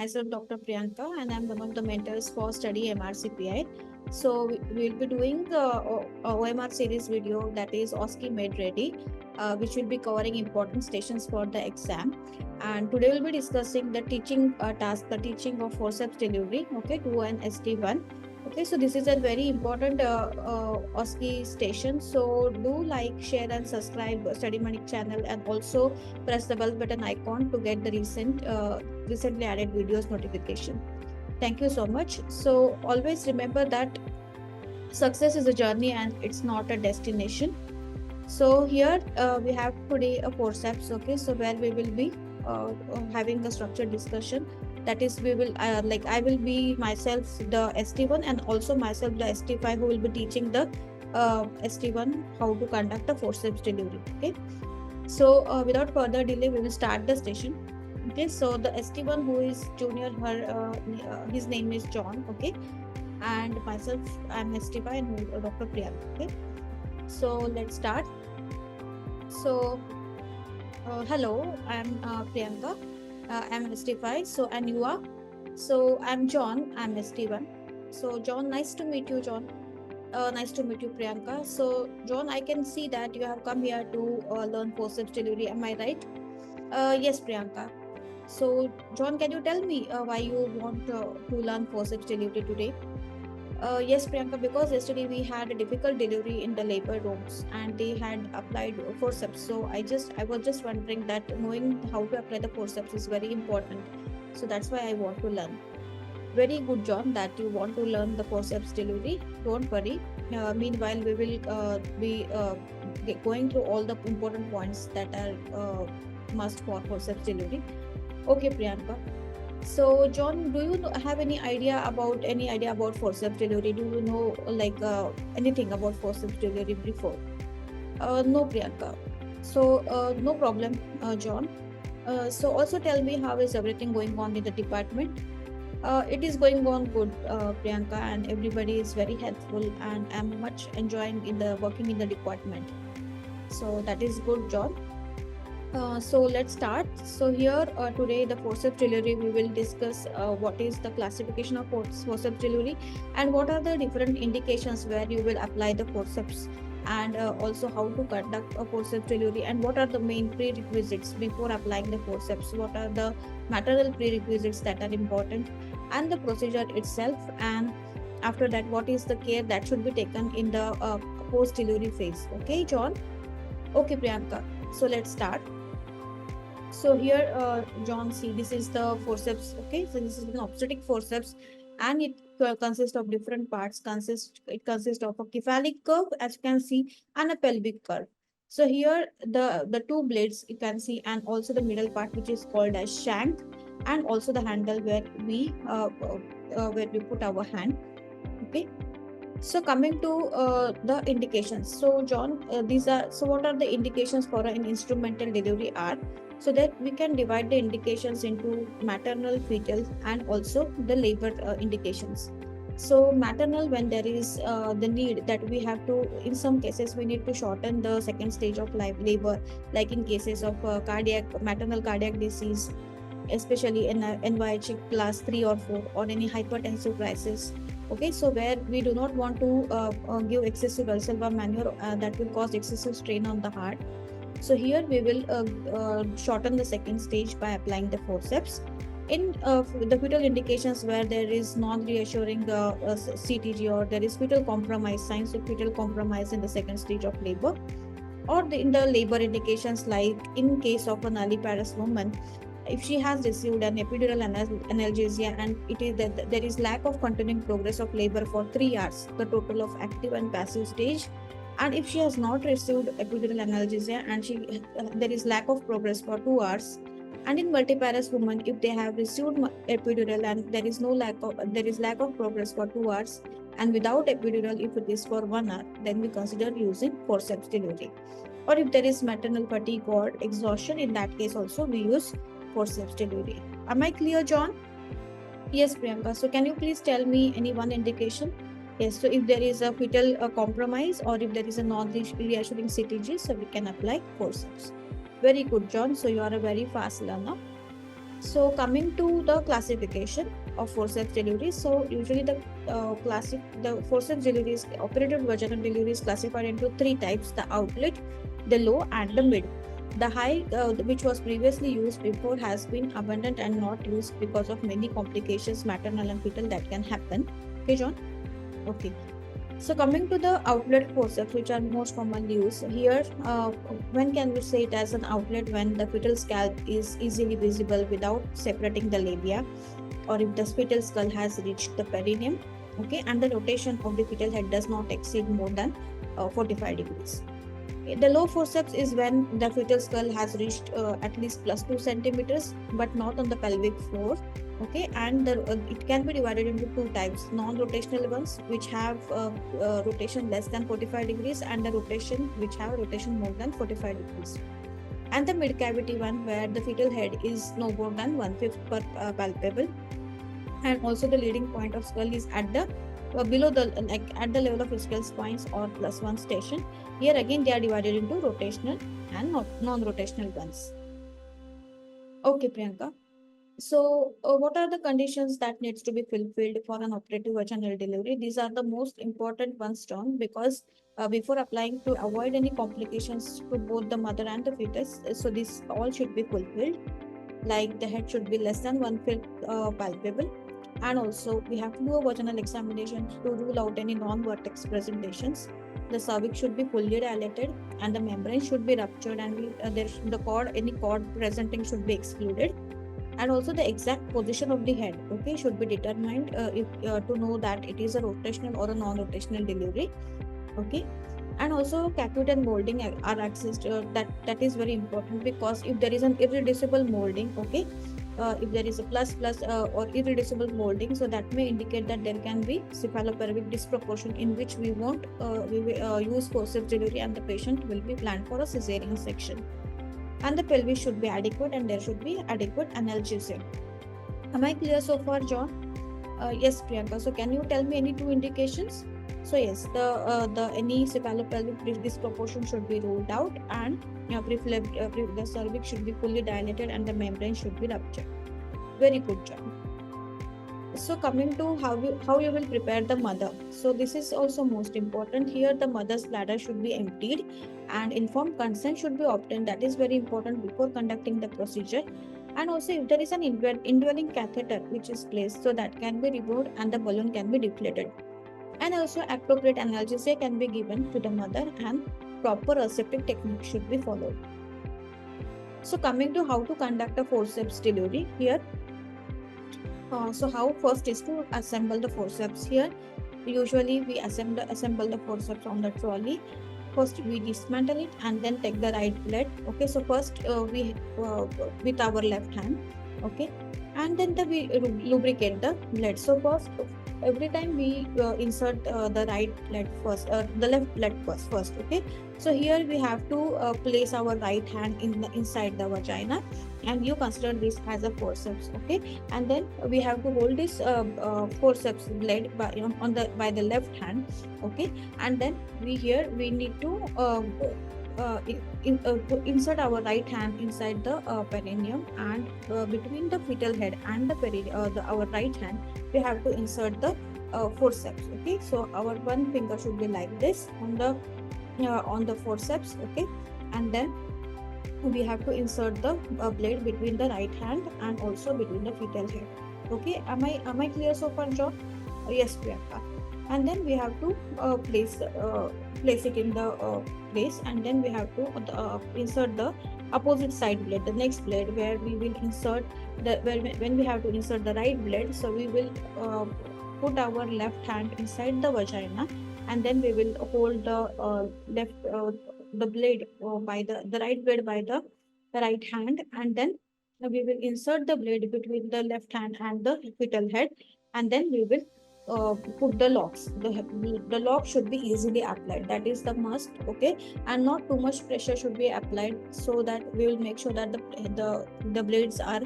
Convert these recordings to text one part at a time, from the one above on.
myself Dr. Priyanka, and I'm one of the mentors for StudyMRCPI. So we'll be doing a OMR series video, that is OSCE Made Ready, which will be covering important stations for the exam. And today we'll be discussing the teaching task, the teaching of Forceps Delivery, okay, to an ST1. Okay, so this is a very important OSCE station. So do like, share, and subscribe StudyMRCPI channel, and also press the bell button icon to get the recently added videos notification. Thank you so much. So always remember that success is a journey and it's not a destination. So here we have today a Forceps, okay, so where we will be having a structured discussion. That is, we will I will be myself the ST1, and also myself the ST5, who will be teaching the ST1 how to conduct a Forceps delivery. Okay, so without further delay, we will start the session. Okay, so the ST1 who is junior, his name is John. Okay, and myself, I'm ST5, and Dr. Priyanka. Okay, so let's start. So hello, I'm Priyanka. I'm ST5. So, and you are? So I'm John. I'm ST1. So John, nice to meet you, John. Nice to meet you, Priyanka. So John, I can see that you have come here to learn Forceps delivery. Am I right? Yes, Priyanka. So John, can you tell me why you want to learn Forceps delivery today? Yes, Priyanka, because yesterday we had a difficult delivery in the labor rooms and they had applied forceps. So I was just wondering that knowing how to apply the forceps is very important. So that's why I want to learn. Very good, John, that you want to learn the forceps delivery. Don't worry. Meanwhile, we will be going through all the important points that are must for forceps delivery. Okay, Priyanka. So, John, do you have any idea about forceps delivery? Do you know anything about forceps delivery before? No, Priyanka. So, no problem, John. So, also tell me, how is everything going on in the department? It is going on good, Priyanka, and everybody is very helpful, and I'm much enjoying working in the department. So that is good, John. So let's start. So here today the forceps delivery, we will discuss what is the classification of forceps delivery, and what are the different indications where you will apply the forceps, and also how to conduct a forceps delivery, and what are the main prerequisites before applying the forceps, what are the maternal prerequisites that are important, and the procedure itself, and after that what is the care that should be taken in the post delivery phase. Okay, John? Okay, Priyanka. So let's start. So here, John, see, this is the forceps. Okay, so this is an obstetric forceps, and it consists of different parts. It consists of a cephalic curve, as you can see, and a pelvic curve. So here, the two blades you can see, and also the middle part, which is called as shank, and also the handle where we put our hand. Okay. So coming to the indications. So John, what are the indications for an instrumental delivery are? So that we can divide the indications into maternal, fetal, and also the labor indications. So maternal, when there is the need that we have to, in some cases we need to shorten the second stage of labor, like in cases of maternal cardiac disease, especially in NYH class 3 or 4, or any hypertensive crisis. Okay, so where we do not want to give excessive Valsalva manure that will cause excessive strain on the heart. So here we will shorten the second stage by applying the forceps. In the fetal indications, where there is non-reassuring CTG, or there is fetal compromise, signs of fetal compromise in the second stage of labor, or in the labor indications, like in case of a nulliparous woman, if she has received an epidural analgesia and there is lack of continuing progress of labor for 3 hours, the total of active and passive stage, and if she has not received epidural analgesia and there is lack of progress for 2 hours, and in multiparous women, if they have received epidural and there is lack of progress for 2 hours, and without epidural, if it is for 1 hour, then we consider using forceps delivery. Or if there is maternal fatigue or exhaustion, in that case also we use forceps delivery. Am I clear, John? Yes, Priyanka. So can you please tell me any one indication? Yes, so if there is a fetal compromise, or if there is a non-reassuring CTG, so we can apply forceps. Very good, John. So you are a very fast learner. So coming to the classification of forceps delivery, so usually the forceps delivery is operated vaginal delivery is classified into three types: the outlet, the low, and the mid. The high, which was previously used before, has been abandoned and not used because of many complications, maternal and fetal, that can happen. Okay, John? Okay. So coming to the outlet forceps, which are most commonly used here, when can we say it as an outlet? When the fetal scalp is easily visible without separating the labia, or if the fetal skull has reached the perineum, okay, and the rotation of the fetal head does not exceed more than 45 degrees. The low forceps is when the fetal skull has reached at least plus 2 centimeters, but not on the pelvic floor. Okay, and it can be divided into two types: non-rotational ones, which have rotation less than 45 degrees, and the rotation which have rotation more than 45 degrees. And the mid cavity one, where the fetal head is no more than 1/5 per palpable, and also the leading point of skull is at the below the at the level of ischial spines or +1 station. Here again they are divided into rotational and non-rotational ones. Okay, Priyanka. So, what are the conditions that needs to be fulfilled for an operative vaginal delivery? These are the most important ones, John, because before applying, to avoid any complications to both the mother and the fetus, so this all should be fulfilled. Like the head should be less than 1/5 palpable, and also we have to do a vaginal examination to rule out any non-vertex presentations. The cervix should be fully dilated, and the membrane should be ruptured, and the cord, any cord presenting, should be excluded. And also the exact position of the head, okay, should be determined if to know that it is a rotational or a non-rotational delivery. Okay, and also cacuet and molding are accessed. That is very important, because if there is an irreducible molding, okay, if there is a plus or irreducible molding, so that may indicate that there can be cephalopelvic disproportion, in which we won't use forceps delivery, and the patient will be planned for a cesarean section. And the pelvis should be adequate, and there should be adequate analgesia. Am I clear so far, John? Yes, Priyanka. So can you tell me any two indications? So yes, the any cephalopelvic disproportion should be ruled out, and the cervix should be fully dilated, and the membrane should be ruptured. Very good, John. So coming to how you will prepare the mother. So this is also most important. Here the mother's bladder should be emptied, and informed consent should be obtained. That is very important before conducting the procedure. And also if there is an indwelling catheter which is placed, so that can be removed and the balloon can be deflated. And also appropriate analgesia can be given to the mother, and proper aseptic technique should be followed. So coming to how to conduct a forceps delivery here. So how first is to assemble the forceps here. Usually we assemble the forceps on the trolley. First we dismantle it and then take the right blade. Okay, so first we with our left hand. Okay, and then we lubricate the blade. So first, every time we insert the right blade first, the left blade first. Okay, so here we have to place our right hand inside the vagina, and you consider this as a forceps. Okay, and then we have to hold this forceps blade by the left hand. Okay, and then we need to insert our right hand inside the perineum, and between the fetal head and our right hand, we have to insert the forceps. Okay, so our one finger should be like this on the forceps. Okay, and then we have to insert the blade between the right hand and also between the fetal head. Okay, am I clear so far, John? Yes, Priyanka. And then we have to place it in the place, and then we have to insert the opposite side blade, the next blade, where we will insert when we have to insert the right blade. So we will put our left hand inside the vagina, and then we will hold the blade by the right blade by the right hand, and then we will insert the blade between the left hand and the fetal head, and then we will put the locks. The lock should be easily applied. That is the must. Okay, and not too much pressure should be applied, so that we will make sure that the blades are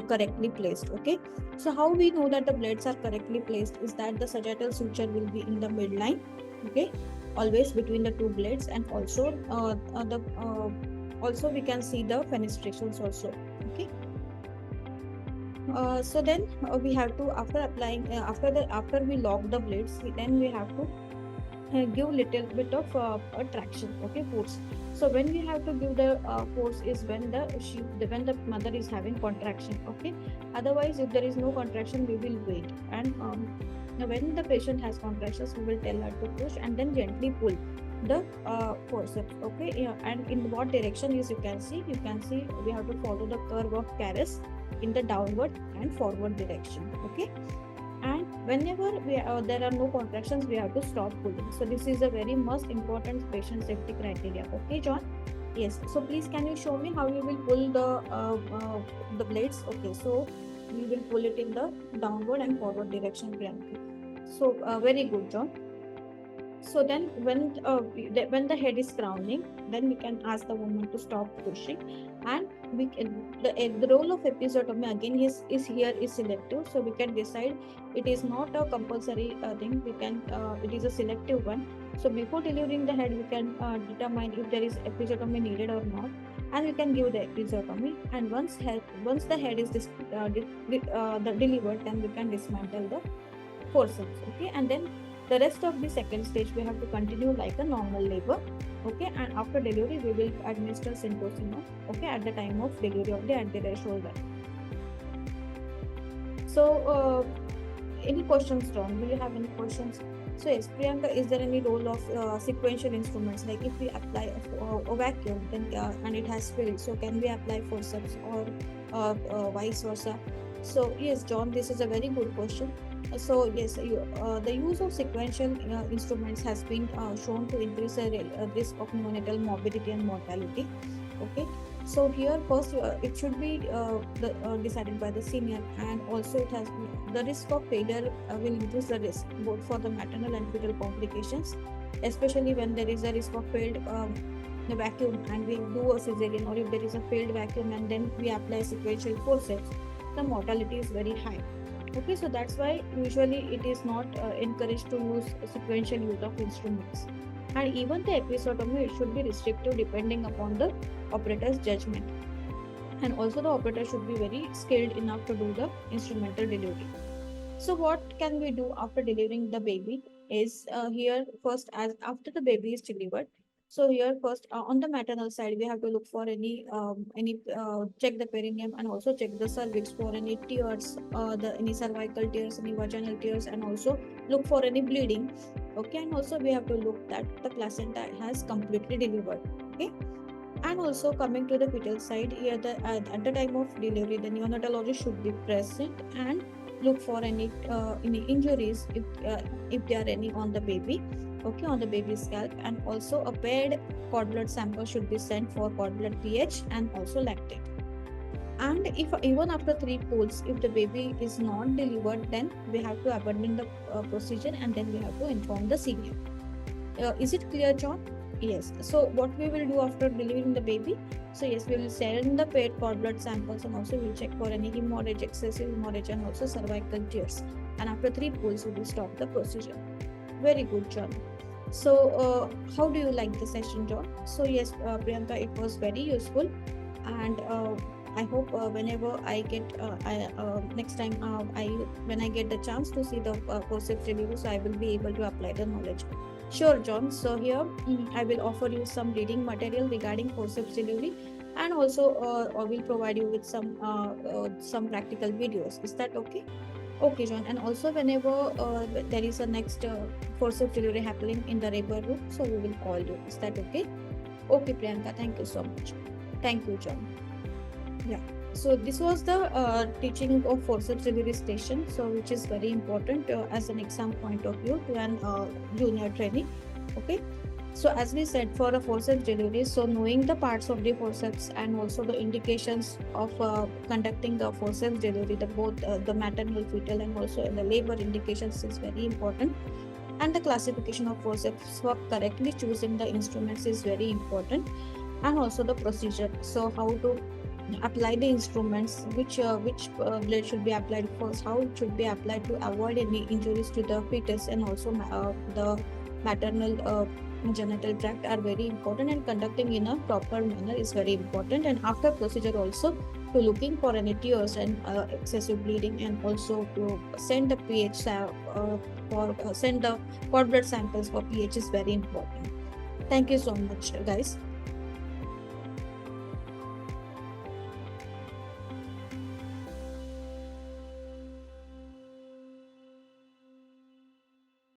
correctly placed. Okay, so how we know that the blades are correctly placed is that the sagittal suture will be in the midline. Okay, always between the two blades, and also also we can see the fenestrations also. Okay, So then we have to, after applying after we lock the blades, then we have to give little bit of a traction, okay, force. So when we have to give the force is when when the mother is having contraction, okay. Otherwise, if there is no contraction, we will wait, and now when the patient has contractions, we will tell her to push and then gently pull the forceps, okay. Yeah, and in what direction is, you can see we have to follow the curve of Caris in the downward and forward direction, okay. And whenever there are no contractions, we have to stop pulling. So this is a very most important patient safety criteria, okay, John? Yes, so please can you show me how you will pull the blades? Okay, so we will pull it in the downward and forward direction, Priyanka. So very good, John. So then when the head is crowning, then we can ask the woman to stop pushing, and we can, the role of episiotomy again is here is selective. So we can decide, it is not a compulsory thing, we can it is a selective one. So before delivering the head, we can determine if there is episiotomy needed or not, and we can give the episiotomy. And once the head is delivered, then we can dismantle the forceps, okay. And then the rest of the second stage, we have to continue like a normal labor, okay. And after delivery, we will administer syntocin, okay, at the time of delivery of the anterior shoulder. So any questions, John? Do you have any questions? So yes, Priyanka, is there any role of sequential instruments? Like if we apply a vacuum, then and it has filled, so can we apply forceps, or vice versa? So yes, John, this is a very good question. So yes, the use of sequential instruments has been shown to increase the risk of neonatal morbidity and mortality. Okay, so here first it should be decided by the senior, and also it has the risk of failure will increase the risk both for the maternal and fetal complications, especially when there is a risk of failed the vacuum and we do a cesarean, or if there is a failed vacuum and then we apply sequential forceps, the mortality is very high. Okay, so that's why usually it is not encouraged to use sequential use of instruments. And even the episiotomy, it should be restrictive depending upon the operator's judgment. And also the operator should be very skilled enough to do the instrumental delivery. So what can we do after delivering the baby is here first, as after the baby is delivered. So here first on the maternal side, we have to look for any check the perineum and also check the cervix for any tears, any cervical tears, any vaginal tears, and also look for any bleeding. Okay, and also we have to look that the placenta has completely delivered. Okay. And also coming to the fetal side, here at the time of delivery, the neonatologist should be present and look for any injuries if there are any on the baby, okay, on the baby's scalp. And also a paired cord blood sample should be sent for cord blood pH and also lactate. And if even after 3 pulls, if the baby is not delivered, then we have to abandon the procedure, and then we have to inform the senior. Is it clear, John? Yes. So what we will do after delivering the baby? So yes, we will send the paired cord blood samples, and also we will check for any hemorrhage, excessive hemorrhage, and also cervical tears. And after 3 pulls, we will stop the procedure. Very good, John. So how do you like the session, John? So yes, Priyanka, it was very useful, and I hope whenever I get next time when I get the chance to see the forceps delivery, so I will be able to apply the knowledge. Sure, John. So here I will offer you some reading material regarding forceps delivery, and also I will provide you with some practical videos. Is that okay? Okay, John. And also whenever there is a next forceps delivery happening in the labor room, so we will call you. Is that okay? Okay, Priyanka. Thank you so much. Thank you, John. Yeah. So this was the teaching of forceps delivery station, so which is very important as an exam point of view to an junior trainee. Okay. So as we said, for a forceps delivery, so knowing the parts of the forceps and also the indications of conducting the forceps delivery, both the maternal, fetal, and also the labor indications is very important. And the classification of forceps for correctly choosing the instruments is very important, and also the procedure. So how to apply the instruments, which blade should be applied first, how it should be applied to avoid any injuries to the fetus, and also the maternal genital tract are very important, and conducting in a proper manner is very important. And after procedure also, to looking for any tears and excessive bleeding, and also to send the send the cord blood samples for pH is very important. Thank you so much, guys.